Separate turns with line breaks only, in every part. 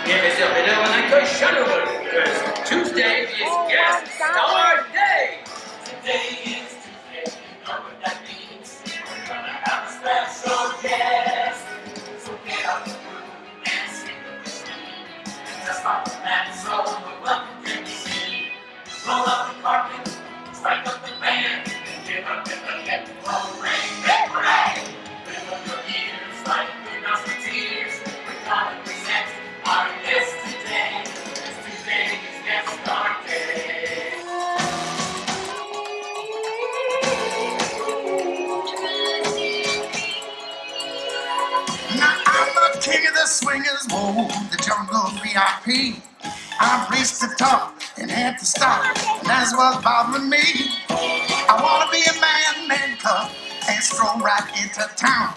If c'est un accueil chaleureux, Tuesday is Guest Star Day. Today is Tuesday, you know what that means. We're gonna have a special guest. So get up and sing with me. Just follow that soul, we're welcome to the city. Roll up the carpet, strike up the band, and give up in the head. Oh, ring, ring, fill up your ears like good musketeers. We're gonna present our guest today. Today is Guest Star Day.
Now I'm the king of the swingers, whoa, the jungle VIP. I've reached the top and had to stop, and that's what's bothering me. I wanna be a man cub and stroll right into town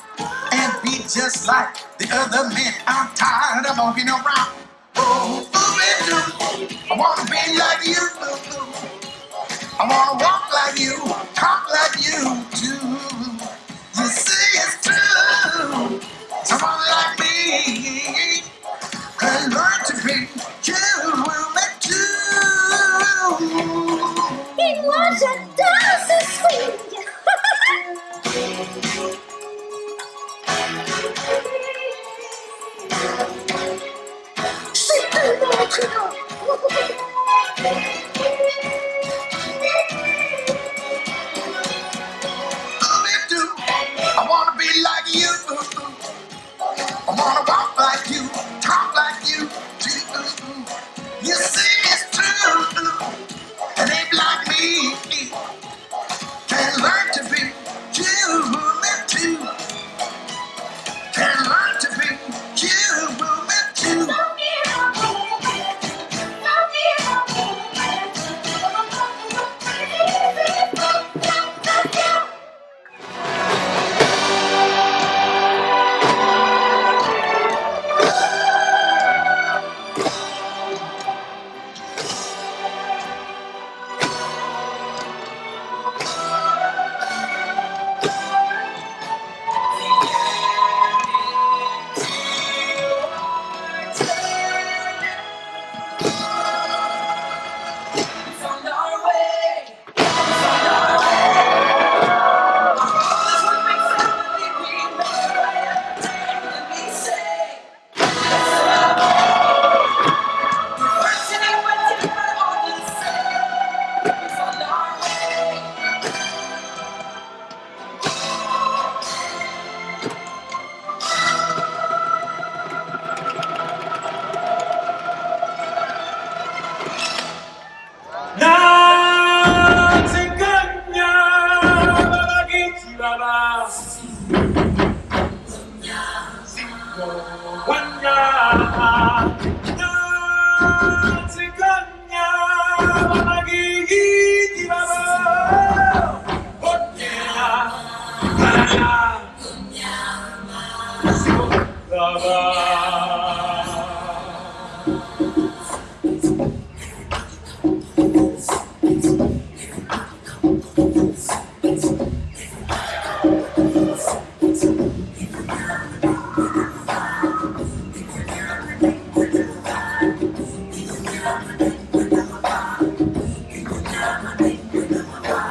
and be just like the other men. I'm tired of walking around. Oh, ooh-doo. I wanna be like you. I wanna walk like you, talk like you too. You see it's true. Someone like me can learn to be human too.
It was a dozen sweet.
I wanna be like you. I wanna walk like you, talk like you too. You see it's true. And they like me can learn to be human too. Can learn to be human too.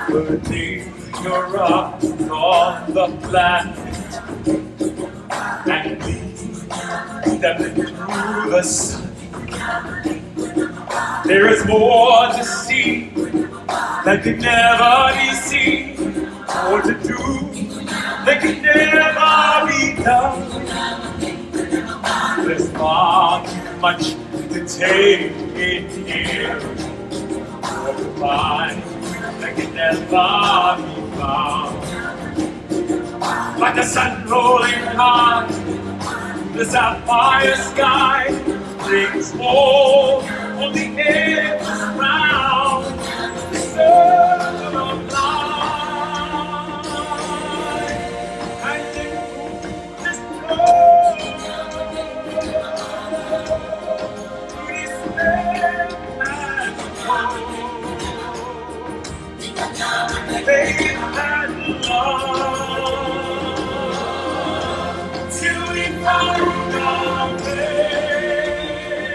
Putting your rock on the planet and stepping through the sun. There is more to see that can never be seen, more to do that can never be done. There's far too much to take in here, more to find that can never be found. Like the sun rolling high, the sapphire sky brings all on the edges round the circle of life. And you just go to this land and faith and love till we find our way.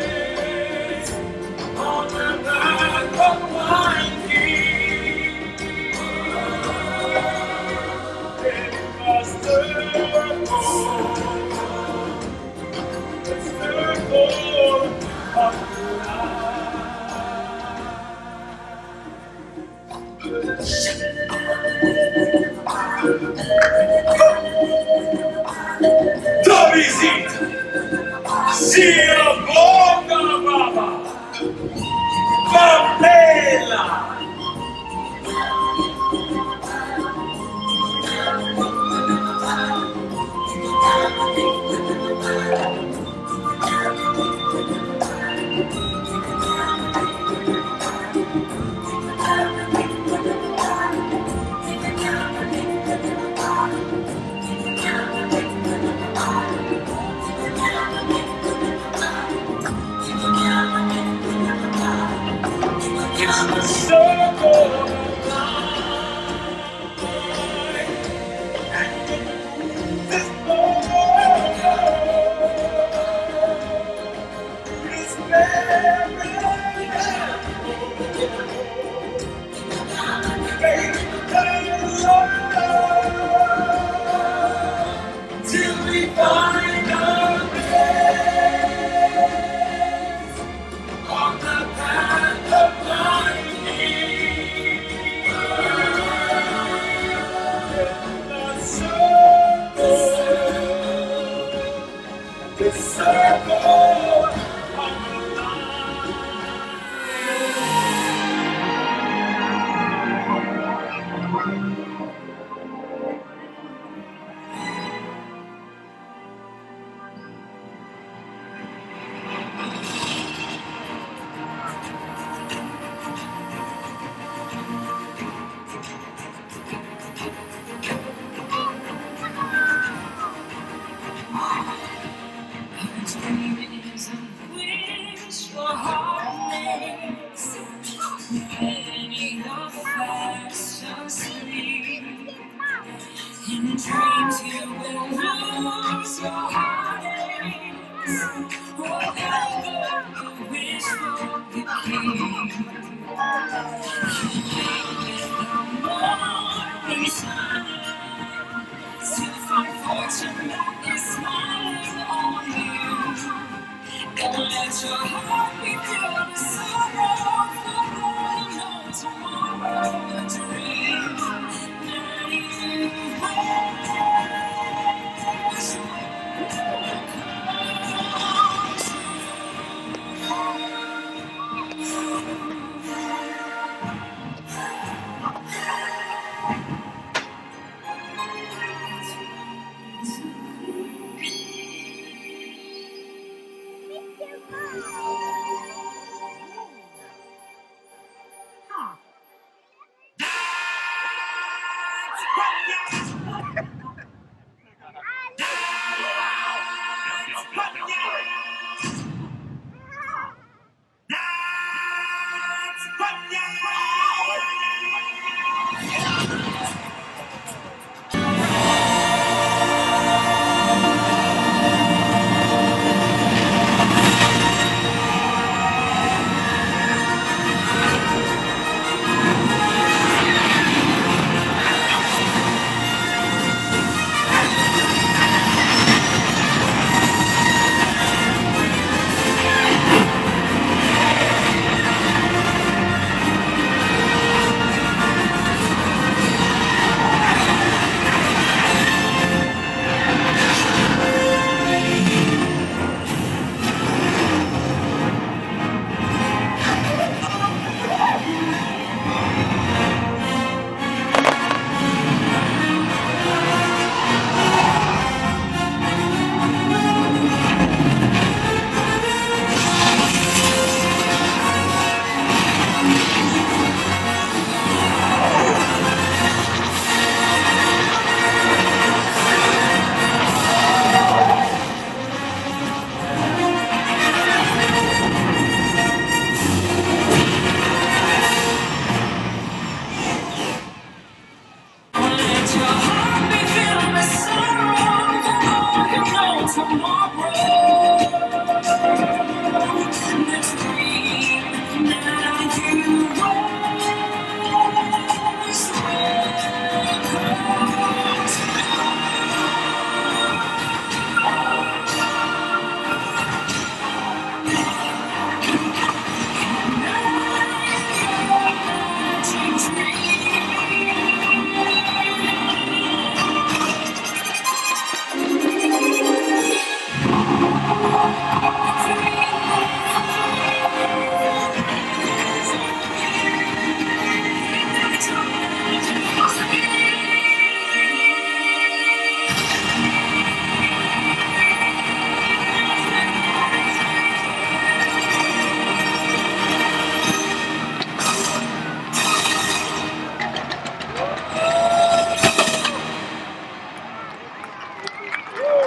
Let your heart be pure.